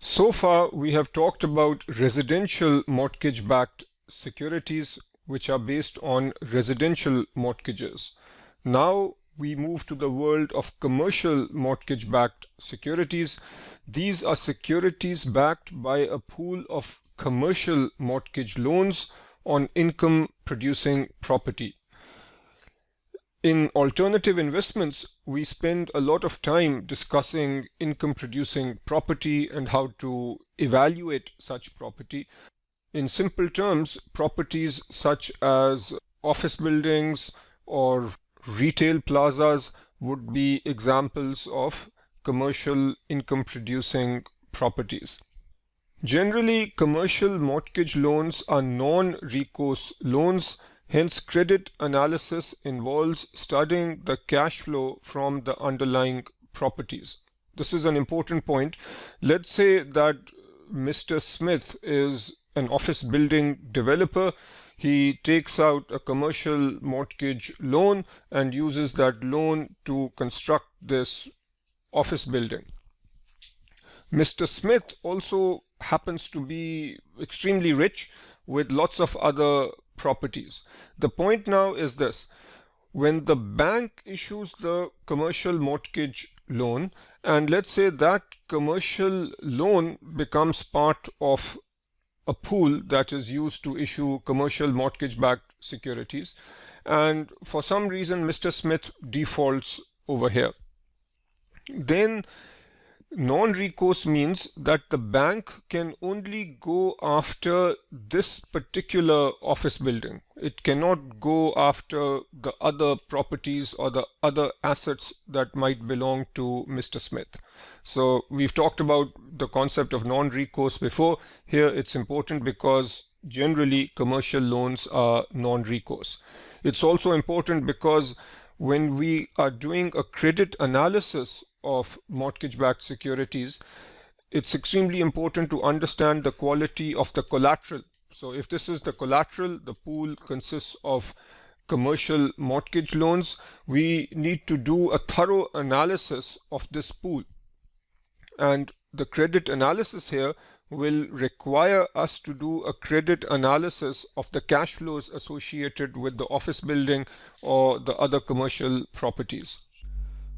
So far, we have talked about residential mortgage-backed securities, which are based on residential mortgages. Now we move to the world of commercial mortgage-backed securities. These are securities backed by a pool of commercial mortgage loans on income-producing property. In alternative investments, we spend a lot of time discussing income-producing property and how to evaluate such property. In simple terms, properties such as office buildings or retail plazas would be examples of commercial income-producing properties. Generally, commercial mortgage loans are non-recourse loans. Hence, credit analysis involves studying the cash flow from the underlying properties. This is an important point. Let's say that Mr. Smith is an office building developer. He takes out a commercial mortgage loan and uses that loan to construct this office building. Mr. Smith also happens to be extremely rich with lots of other properties. The point now is this: when the bank issues the commercial mortgage loan, and let's say that commercial loan becomes part of a pool that is used to issue commercial mortgage-backed securities, and for some reason Mr. Smith defaults over here, then non-recourse means that the bank can only go after this particular office building. It cannot go after the other properties or the other assets that might belong to Mr. Smith. So we've talked about the concept of non-recourse before. Here it's important because generally commercial loans are non-recourse. It's also important because when we are doing a credit analysis of mortgage-backed securities, it's extremely important to understand the quality of the collateral. So if this is the collateral, the pool consists of commercial mortgage loans, we need to do a thorough analysis of this pool. And the credit analysis here will require us to do a credit analysis of the cash flows associated with the office building or the other commercial properties.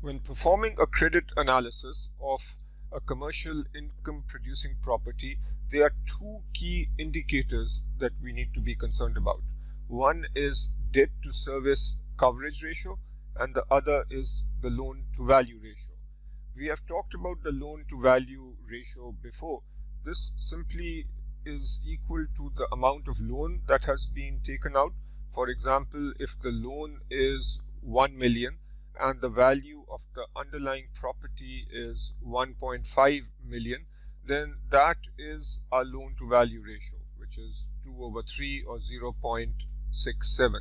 When performing a credit analysis of a commercial income-producing property, there are two key indicators that we need to be concerned about. One is debt to service coverage ratio, and the other is the loan to value ratio. We have talked about the loan to value ratio before. This simply is equal to the amount of loan that has been taken out. For example, if the loan is 1 million and the value of the underlying property is 1.5 million, then that is our loan to value ratio, which is 2/3 or 0.67.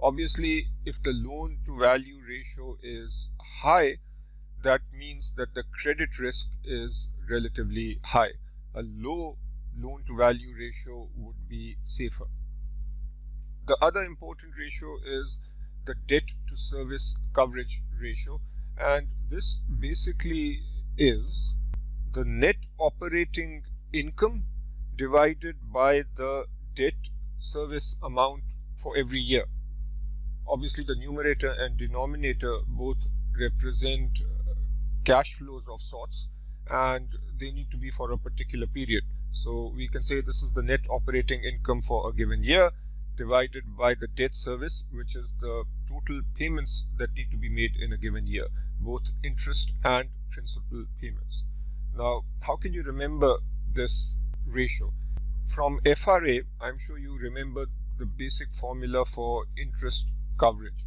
Obviously, if the loan to value ratio is high, that means that the credit risk is relatively high. A low loan to value ratio would be safer. The other important ratio is the debt to service coverage ratio, and this basically is the net operating income divided by the debt service amount for every year. Obviously, the numerator and denominator both represent cash flows of sorts, and they need to be for a particular period. So we can say this is the net operating income for a given year divided by the debt service, which is the total payments that need to be made in a given year, both interest and principal payments. Now, how can you remember this ratio? From FRA, I'm sure you remember the basic formula for interest coverage.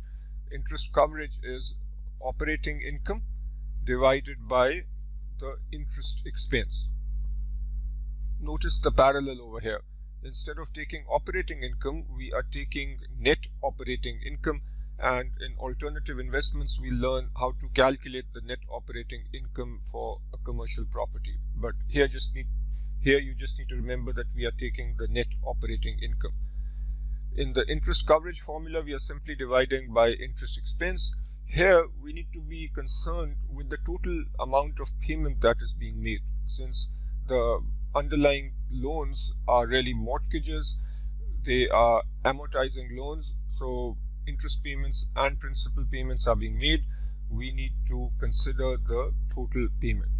Interest coverage is operating income divided by the interest expense. Notice the parallel over here. Instead of taking operating income, we are taking net operating income, and in alternative investments we learn how to calculate the net operating income for a commercial property. But here you just need to remember that we are taking the net operating income. In the interest coverage formula, we are simply dividing by interest expense. Here we need to be concerned with the total amount of payment that is being made, since the underlying loans are really mortgages. They are amortizing loans, so interest payments and principal payments are being made. We need to consider the total payment.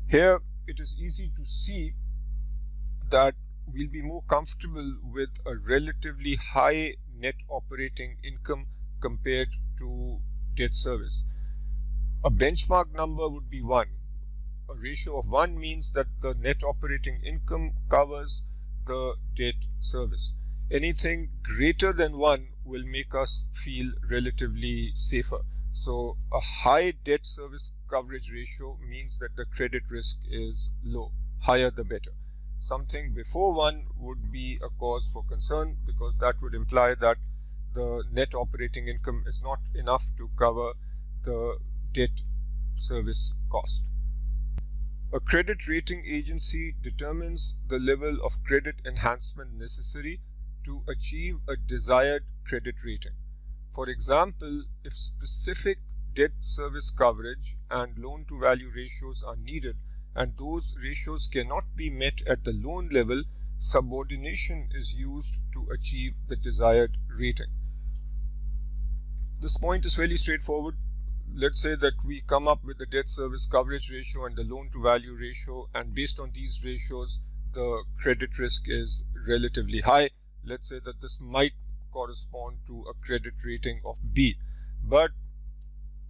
Here it is easy to see that we'll be more comfortable with a relatively high net operating income compared to debt service. A benchmark number would be 1. A ratio of 1 means that the net operating income covers the debt service. Anything greater than 1 will make us feel relatively safer. So a high debt service coverage ratio means that the credit risk is low. Higher the better. Something before 1 would be a cause for concern, because that would imply that the net operating income is not enough to cover the debt service cost. A credit rating agency determines the level of credit enhancement necessary to achieve a desired credit rating. For example, if specific debt service coverage and loan to value ratios are needed and those ratios cannot be met at the loan level, subordination is used to achieve the desired rating. This point is fairly straightforward. Let's say that we come up with the debt service coverage ratio and the loan to value ratio, and based on these ratios the credit risk is relatively high. Let's say that this might correspond to a credit rating of B, but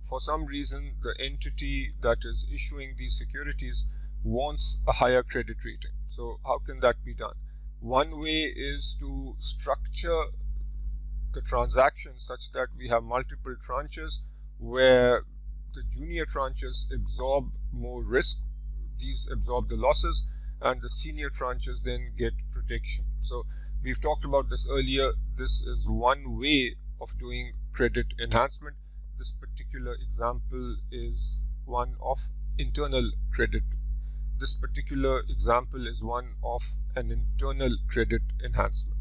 for some reason the entity that is issuing these securities wants a higher credit rating. So how can that be done? One way is to structure the transaction such that we have multiple tranches where the junior tranches absorb more risk, these absorb the losses, and the senior tranches then get protection. So we've talked about this earlier. This is one way of doing credit enhancement. This particular example is one of internal credit. This particular example is one of an internal credit enhancement.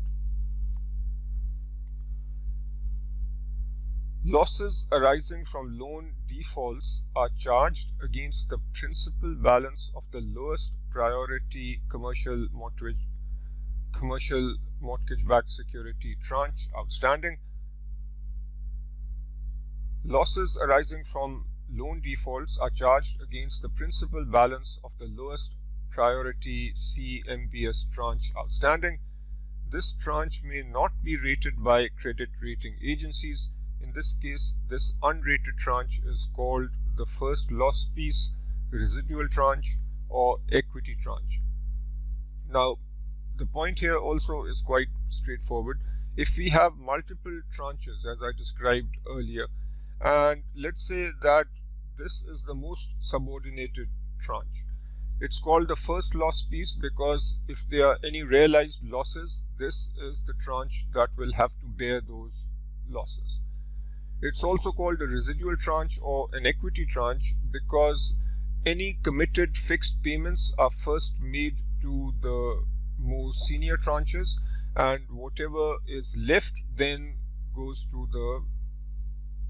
Losses arising from loan defaults are charged against the principal balance of the lowest priority commercial mortgage-backed security tranche outstanding. Losses arising from loan defaults are charged against the principal balance of the lowest priority CMBS tranche outstanding. This tranche may not be rated by credit rating agencies. In this case, this unrated tranche is called the first loss piece, residual tranche, or equity tranche. Now, the point here also is quite straightforward. If we have multiple tranches, as I described earlier, and let's say that this is the most subordinated tranche, it's called the first loss piece because if there are any realized losses, this is the tranche that will have to bear those losses. It's also called a residual tranche or an equity tranche because any committed fixed payments are first made to the more senior tranches, and whatever is left then goes to the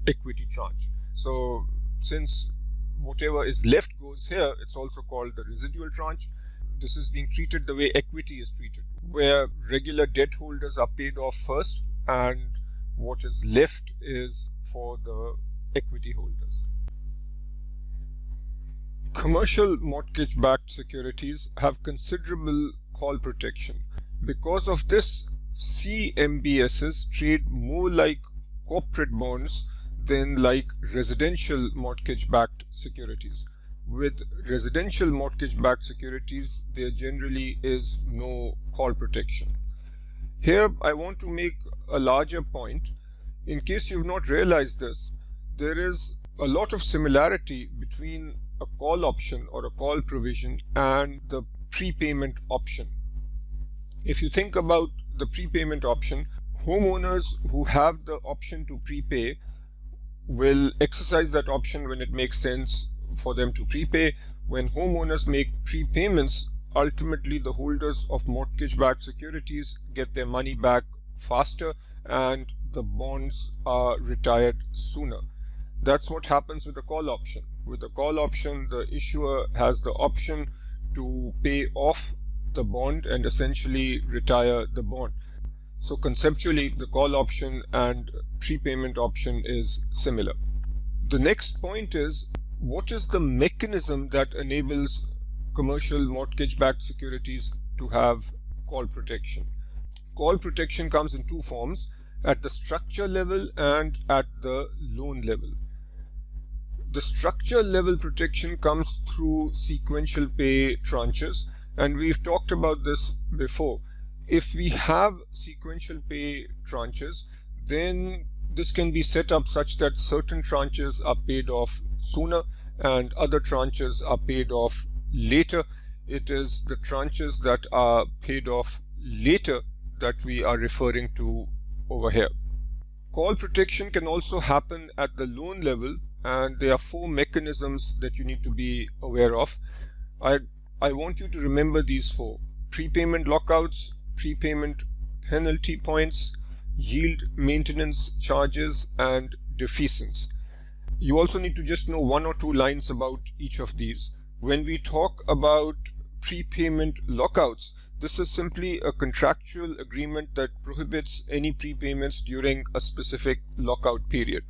equity tranche. So since whatever is left goes here, it's also called the residual tranche. This is being treated the way equity is treated, where regular debt holders are paid off first and what is left is for the equity holders. Commercial mortgage-backed securities have considerable call protection. Because of this, CMBSs trade more like corporate bonds than like residential mortgage-backed securities. With residential mortgage-backed securities, there generally is no call protection. Here, I want to make a larger point. In case you've not realized this, there is a lot of similarity between a call option or a call provision and the prepayment option. If you think about the prepayment option, homeowners who have the option to prepay will exercise that option when it makes sense for them to prepay. When homeowners make prepayments, ultimately the holders of mortgage-backed securities get their money back faster and the bonds are retired sooner. That's what happens with the call option. With the call option, the issuer has the option to pay off the bond and essentially retire the bond. So conceptually, the call option and prepayment option is similar. The next point is, what is the mechanism that enables commercial mortgage-backed securities to have call protection? Call protection comes in two forms, at the structure level and at the loan level. The structure level protection comes through sequential pay tranches, and we've talked about this before. If we have sequential pay tranches, then this can be set up such that certain tranches are paid off sooner and other tranches are paid off later. It is the tranches that are paid off later that we are referring to over here. Call protection can also happen at the loan level, and there are four mechanisms that you need to be aware of. I want you to remember these four: prepayment lockouts, prepayment penalty points, yield maintenance charges, and defeasance. You also need to just know one or two lines about each of these. When we talk about prepayment lockouts, this is simply a contractual agreement that prohibits any prepayments during a specific lockout period.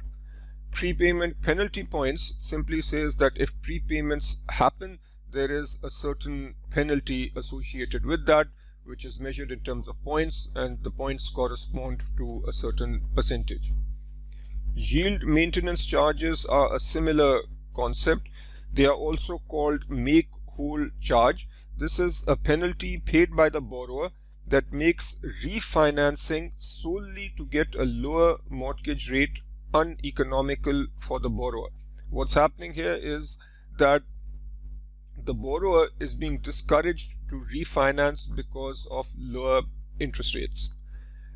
Prepayment penalty points simply says that if prepayments happen, there is a certain penalty associated with that, which is measured in terms of points, and the points correspond to a certain percentage. Yield maintenance charges are a similar concept. They are also called make-whole charge. This is a penalty paid by the borrower that makes refinancing solely to get a lower mortgage rate uneconomical for the borrower. What's happening here is that the borrower is being discouraged to refinance because of lower interest rates.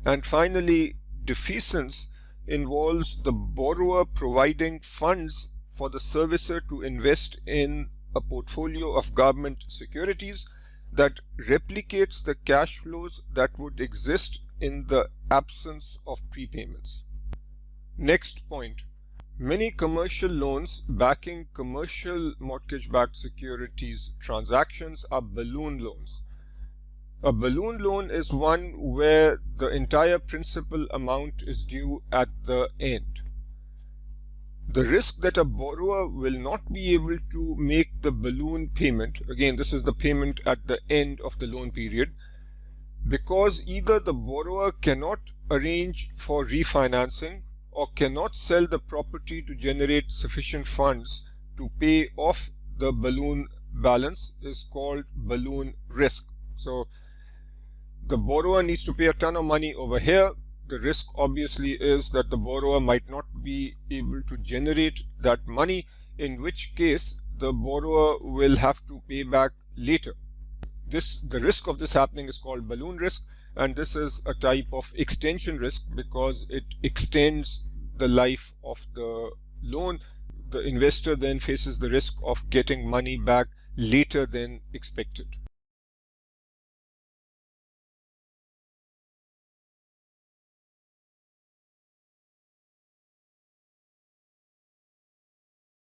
And finally, defeasance involves the borrower providing funds for the servicer to invest in a portfolio of government securities that replicates the cash flows that would exist in the absence of prepayments. Next point. Many commercial loans backing commercial mortgage-backed securities transactions are balloon loans. A balloon loan is one where the entire principal amount is due at the end. The risk that a borrower will not be able to make the balloon payment, again this is the payment at the end of the loan period, because either the borrower cannot arrange for refinancing or cannot sell the property to generate sufficient funds to pay off the balloon balance, is called balloon risk. So the borrower needs to pay a ton of money over here. The risk obviously is that the borrower might not be able to generate that money, in which case the borrower will have to pay back later. The risk of this happening is called balloon risk, and this is a type of extension risk because it extends the life of the loan. The investor then faces the risk of getting money back later than expected.